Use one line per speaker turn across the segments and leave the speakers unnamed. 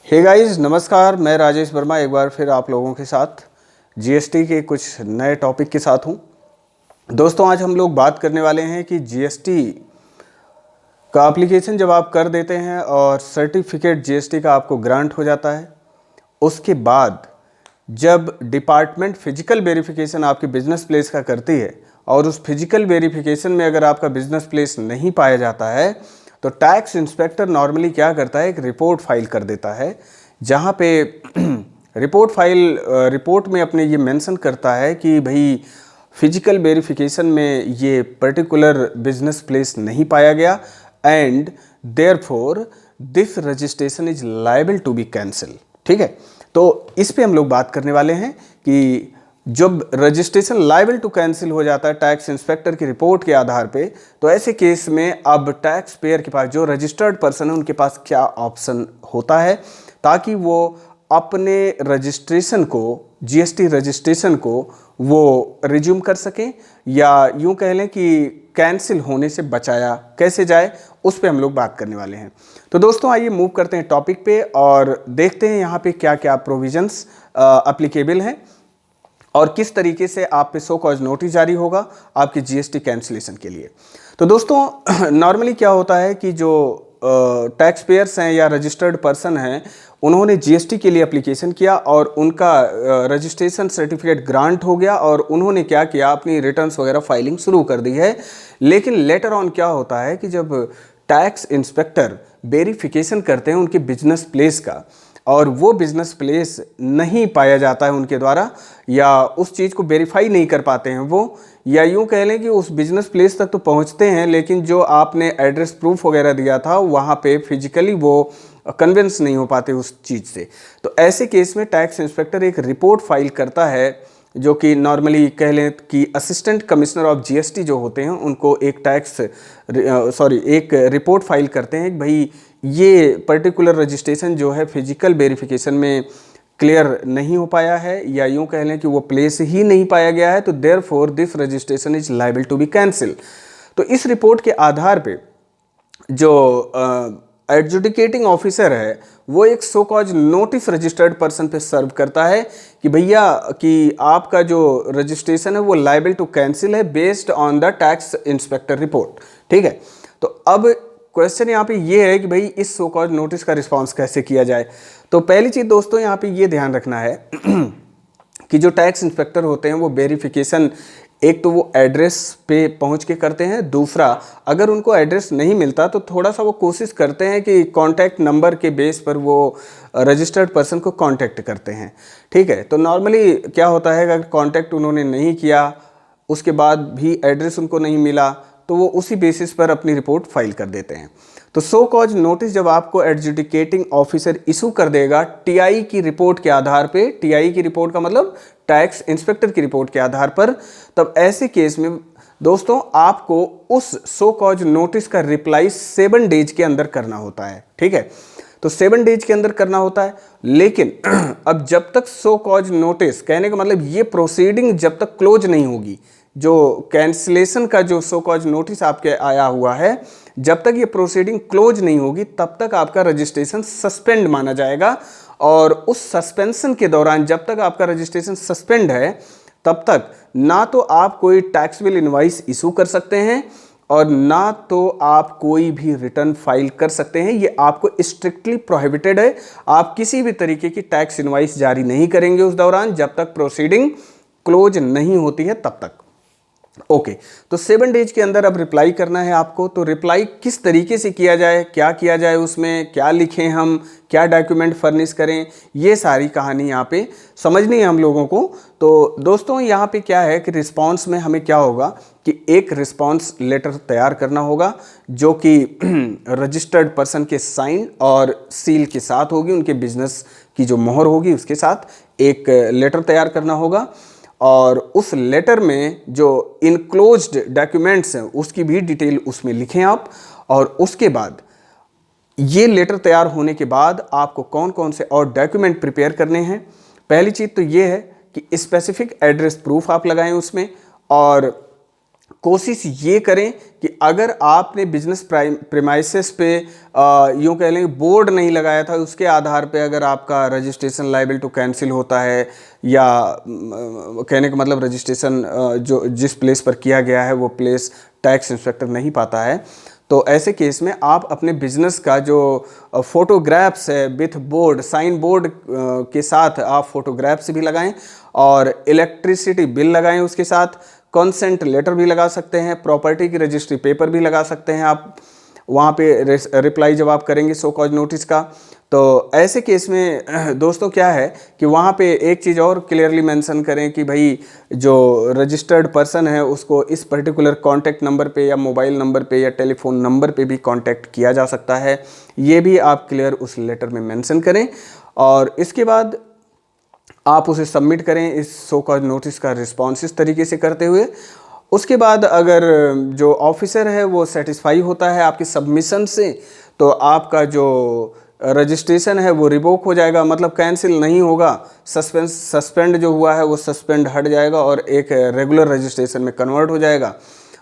Hey guys, नमस्कार। मैं राजेश वर्मा एक बार फिर आप लोगों के साथ जीएसटी के कुछ नए टॉपिक के साथ हूं। दोस्तों, आज हम लोग बात करने वाले हैं कि जीएसटी का एप्लीकेशन जब आप कर देते हैं और सर्टिफिकेट जीएसटी का आपको ग्रांट हो जाता है, उसके बाद जब डिपार्टमेंट फिजिकल वेरिफिकेशन आपके बिजनेस प्लेस का करती है और उस फिजिकल वेरिफिकेशन में अगर आपका बिजनेस प्लेस नहीं पाया जाता है तो टैक्स इंस्पेक्टर नॉर्मली क्या करता है, एक रिपोर्ट फाइल कर देता है, जहाँ पे रिपोर्ट में अपने ये मेंशन करता है कि भाई फिजिकल वेरिफिकेशन में ये पर्टिकुलर बिजनेस प्लेस नहीं पाया गया and therefore this registration is liable to be cancel. ठीक है, तो इस पे हम लोग बात करने वाले हैं कि जब रजिस्ट्रेशन लायबल टू कैंसिल हो जाता है टैक्स इंस्पेक्टर की रिपोर्ट के आधार पे, तो ऐसे केस में अब टैक्स पेयर के पास, जो रजिस्टर्ड पर्सन है, उनके पास क्या ऑप्शन होता है ताकि वो अपने रजिस्ट्रेशन को, जीएसटी रजिस्ट्रेशन को वो रिज्यूम कर सकें या यूं कह लें कि कैंसिल होने से बचाया कैसे जाए, उस पे हम लोग बात करने वाले हैं। तो दोस्तों, आइए मूव करते हैं टॉपिक पे और देखते हैं यहाँ पे क्या क्या प्रोविजंस अप्लीकेबल हैं और किस तरीके से आप पे सो कॉज नोटिस जारी होगा आपके जीएसटी कैंसिलेशन के लिए। तो दोस्तों, नॉर्मली क्या होता है कि जो टैक्स पेयर्स हैं या रजिस्टर्ड पर्सन हैं, उन्होंने जीएसटी के लिए एप्लीकेशन किया और उनका रजिस्ट्रेशन सर्टिफिकेट ग्रांट हो गया और उन्होंने क्या किया, अपनी रिटर्न्स वगैरह फाइलिंग शुरू कर दी है। लेकिन लेटर ऑन क्या होता है कि जब टैक्स इंस्पेक्टर वेरिफिकेशन करते हैं उनके बिजनेस प्लेस का और वो बिजनेस प्लेस नहीं पाया जाता है उनके द्वारा, या उस चीज़ को वेरीफाई नहीं कर पाते हैं वो, या यूँ कह लें कि उस बिजनेस प्लेस तक तो पहुंचते हैं लेकिन जो आपने एड्रेस प्रूफ वगैरह दिया था वहाँ पे फिजिकली वो कन्विंस नहीं हो पाते उस चीज़ से। तो ऐसे केस में टैक्स इंस्पेक्टर एक रिपोर्ट फाइल करता है, जो कि नॉर्मली कह लें कि असिस्टेंट कमिश्नर ऑफ जीएसटी जो होते हैं उनको एक रिपोर्ट फाइल करते हैं कि भाई ये पर्टिकुलर रजिस्ट्रेशन जो है फिजिकल वेरिफिकेशन में क्लियर नहीं हो पाया है, या यूं कह लें कि वो प्लेस ही नहीं पाया गया है, तो therefore this registration is liable to be cancel. तो इस रिपोर्ट के आधार पे जो एडजुडिकेटिंग ऑफिसर है वो एक show cause notice registered person पे सर्व करता है कि भैया कि आपका जो रजिस्ट्रेशन है वो लायबल टू कैंसिल है based on the tax inspector report. ठीक है, तो अब क्वेश्चन यहाँ पे ये है कि भाई इस सो कॉज नोटिस का रिस्पांस कैसे किया जाए। तो पहली चीज़ दोस्तों यहाँ पे ये ध्यान रखना है कि जो टैक्स इंस्पेक्टर होते हैं वो वेरिफिकेशन एक तो वो एड्रेस पे पहुंच के करते हैं, दूसरा अगर उनको एड्रेस नहीं मिलता तो थोड़ा सा वो कोशिश करते हैं कि कॉन्टैक्ट नंबर के बेस पर वो रजिस्टर्ड पर्सन को कांटेक्ट करते हैं। ठीक है, तो नॉर्मली क्या होता है, अगर कांटेक्ट उन्होंने नहीं किया, उसके बाद भी एड्रेस उनको नहीं मिला, तो वो उसी बेसिस पर अपनी रिपोर्ट फाइल कर देते हैं। तो सो कॉज नोटिस जब आपको एडजुडिकेटिंग ऑफिसर इशू कर देगा टीआई की रिपोर्ट के आधार पे, टीआई की रिपोर्ट का मतलब टैक्स इंस्पेक्टर की रिपोर्ट के आधार पर, तब ऐसे केस में दोस्तों आपको उस सो कॉज नोटिस का रिप्लाई 7 डेज के अंदर करना होता है। ठीक है, तो 7 डेज के अंदर करना होता है। लेकिन अब जब तक सो कॉज नोटिस, कहने का मतलब ये प्रोसीडिंग जब तक क्लोज नहीं होगी, जो कैंसिलेशन का जो सो कॉज नोटिस आपके आया हुआ है, जब तक ये प्रोसीडिंग क्लोज नहीं होगी तब तक आपका रजिस्ट्रेशन सस्पेंड माना जाएगा। और उस सस्पेंशन के दौरान, जब तक आपका रजिस्ट्रेशन सस्पेंड है, तब तक ना तो आप कोई टैक्स बिल इनवाइस इशू कर सकते हैं और ना तो आप कोई भी रिटर्न फाइल कर सकते हैं। ये आपको स्ट्रिक्टली प्रोहिबिटेड है। आप किसी भी तरीके की टैक्स इनवाइस जारी नहीं करेंगे उस दौरान, जब तक प्रोसीडिंग क्लोज नहीं होती है तब तक। ओके, तो 7 डेज के अंदर अब रिप्लाई करना है आपको। तो रिप्लाई किस तरीके से किया जाए, क्या किया जाए, उसमें क्या लिखें हम, क्या डॉक्यूमेंट फर्निश करें, ये सारी कहानी यहाँ पे समझनी है हम लोगों को। तो दोस्तों, यहाँ पे क्या है कि रिस्पांस में हमें क्या होगा कि एक रिस्पांस लेटर तैयार करना होगा जो कि रजिस्टर्ड पर्सन के साइन और सील के साथ होगी, उनके बिजनेस की जो मोहर होगी उसके साथ एक लेटर तैयार करना होगा। और उस लेटर में जो इनक्लोज्ड डॉक्यूमेंट्स हैं उसकी भी डिटेल उसमें लिखें आप। और उसके बाद ये लेटर तैयार होने के बाद आपको कौन कौन से और डॉक्यूमेंट प्रिपेयर करने हैं। पहली चीज़ तो ये है कि स्पेसिफिक एड्रेस प्रूफ आप लगाएं उसमें, और कोशिश ये करें कि अगर आपने बिजनेस प्रेमाइसेस पे यूँ कह लें बोर्ड नहीं लगाया था, उसके आधार पे अगर आपका रजिस्ट्रेशन लायबल टू कैंसिल होता है, या कहने का मतलब रजिस्ट्रेशन जो जिस प्लेस पर किया गया है वो प्लेस टैक्स इंस्पेक्टर नहीं पाता है, तो ऐसे केस में आप अपने बिजनेस का जो फोटोग्राफ्स है विथ बोर्ड, साइन बोर्ड के साथ आप फोटोग्राफ्स भी लगाएं, और इलेक्ट्रिसिटी बिल लगाएं, उसके साथ कंसेंट लेटर भी लगा सकते हैं, प्रॉपर्टी की रजिस्ट्री पेपर भी लगा सकते हैं आप वहाँ पे रिप्लाई जब आप करेंगे सो कॉज नोटिस का। तो ऐसे केस में दोस्तों क्या है कि वहाँ पे एक चीज़ और क्लियरली मेंशन करें कि भाई जो रजिस्टर्ड पर्सन है उसको इस पर्टिकुलर कॉन्टैक्ट नंबर पे या मोबाइल नंबर पे या टेलीफोन नंबर पे भी कांटेक्ट किया जा सकता है, ये भी आप क्लियर उस लेटर में मेंशन करें। और इसके बाद आप उसे सबमिट करें इस सो कॉज नोटिस का रिस्पॉन्स इस तरीके से करते हुए। उसके बाद अगर जो ऑफिसर है वो सेटिस्फाई होता है आपके सबमिशन से, तो आपका जो रजिस्ट्रेशन है वो रिवोक हो जाएगा, मतलब कैंसिल नहीं होगा, सस्पेंड जो हुआ है वो सस्पेंड हट जाएगा और एक रेगुलर रजिस्ट्रेशन में कन्वर्ट हो जाएगा।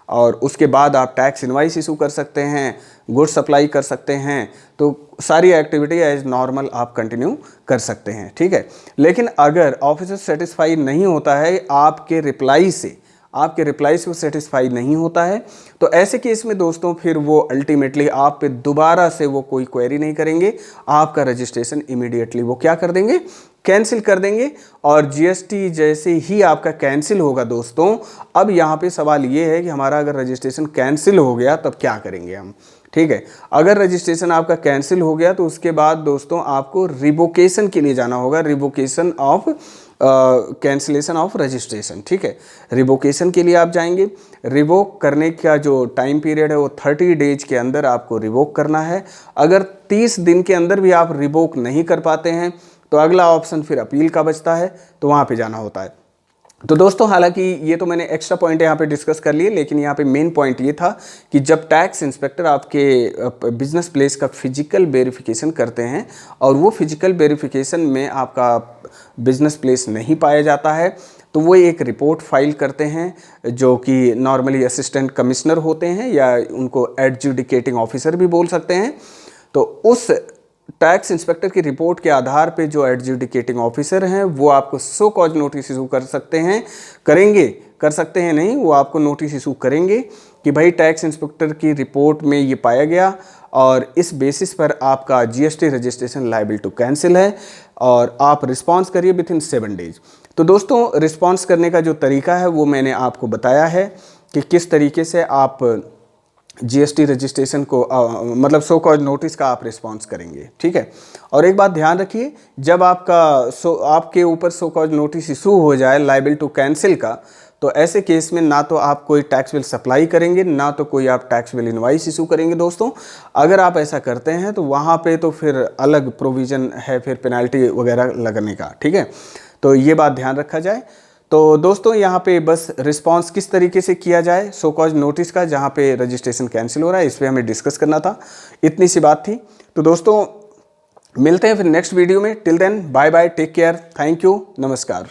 और उसके बाद आप टैक्स इनवाइस इशू कर सकते हैं, गुड्स सप्लाई कर सकते हैं, तो सारी एक्टिविटी एज नॉर्मल आप कंटिन्यू कर सकते हैं, ठीक है। लेकिन अगर ऑफिसर सेटिस्फाई नहीं होता है आपके रिप्लाई से वो सेटिस्फाई नहीं होता है, तो ऐसे केस में दोस्तों फिर वो अल्टीमेटली आप पे दोबारा से वो कोई क्वेरी नहीं करेंगे, आपका रजिस्ट्रेशन इमीडिएटली वो क्या कर देंगे, कैंसिल कर देंगे। और जीएसटी जैसे ही आपका कैंसिल होगा दोस्तों, अब यहाँ पे सवाल ये है कि हमारा अगर रजिस्ट्रेशन कैंसिल हो गया तब क्या करेंगे हम, ठीक है। अगर रजिस्ट्रेशन आपका कैंसिल हो गया तो उसके बाद दोस्तों आपको रिवोकेशन के लिए जाना होगा, revocation of cancellation of registration, ठीक है। रिवोकेशन के लिए आप जाएंगे, रिवोक करने का जो टाइम पीरियड है वो 30 डेज के अंदर आपको रिवोक करना है। अगर 30 दिन के अंदर भी आप रिवोक नहीं कर पाते हैं तो अगला ऑप्शन फिर अपील का बचता है, तो वहाँ पे जाना होता है। तो दोस्तों हालांकि ये तो मैंने एक्स्ट्रा पॉइंट यहाँ पे डिस्कस कर लिए, लेकिन यहाँ पे मेन पॉइंट ये था कि जब टैक्स इंस्पेक्टर आपके बिजनेस प्लेस का फिजिकल वेरिफिकेशन करते हैं और वो फिजिकल वेरिफिकेशन में आपका बिजनेस प्लेस नहीं पाया जाता है, तो वो एक रिपोर्ट फाइल करते हैं जो कि नॉर्मली असिस्टेंट कमिश्नर होते हैं या उनको एडजुडिकेटिंग ऑफिसर भी बोल सकते हैं। तो उस टैक्स इंस्पेक्टर की रिपोर्ट के आधार पे जो एडजुडिकेटिंग ऑफिसर हैं वो आपको सो कॉज नोटिस इशू कर सकते हैं, कर सकते हैं नहीं, वो आपको नोटिस इशू करेंगे कि भाई टैक्स इंस्पेक्टर की रिपोर्ट में ये पाया गया और इस बेसिस पर आपका GST registration liable to cancel है और आप रिस्पॉन्स करिए विद इन 7 डेज। तो दोस्तों रिस्पॉन्स करने का जो तरीका है वो मैंने आपको बताया है कि किस तरीके से आप जीएसटी रजिस्ट्रेशन को मतलब सो कॉज नोटिस का आप रिस्पॉन्स करेंगे, ठीक है। और एक बात ध्यान रखिए, जब आपके ऊपर सो कॉज नोटिस इशू हो जाए लायबल टू कैंसिल का, तो ऐसे केस में ना तो आप कोई टैक्स बिल सप्लाई करेंगे, ना तो कोई आप टैक्स बिल इनवाइस इशू करेंगे दोस्तों। अगर आप ऐसा करते हैं तो वहाँ पे तो फिर अलग प्रोविज़न है फिर पेनल्टी वगैरह लगने का, ठीक है। तो ये बात ध्यान रखा जाए। तो दोस्तों यहाँ पे बस रिस्पांस किस तरीके से किया जाए सो कॉज नोटिस का जहाँ पे रजिस्ट्रेशन कैंसिल हो रहा है, इस पर हमें डिस्कस करना था, इतनी सी बात थी। तो दोस्तों मिलते हैं फिर नेक्स्ट वीडियो में, till then bye bye, take care, thank you, नमस्कार।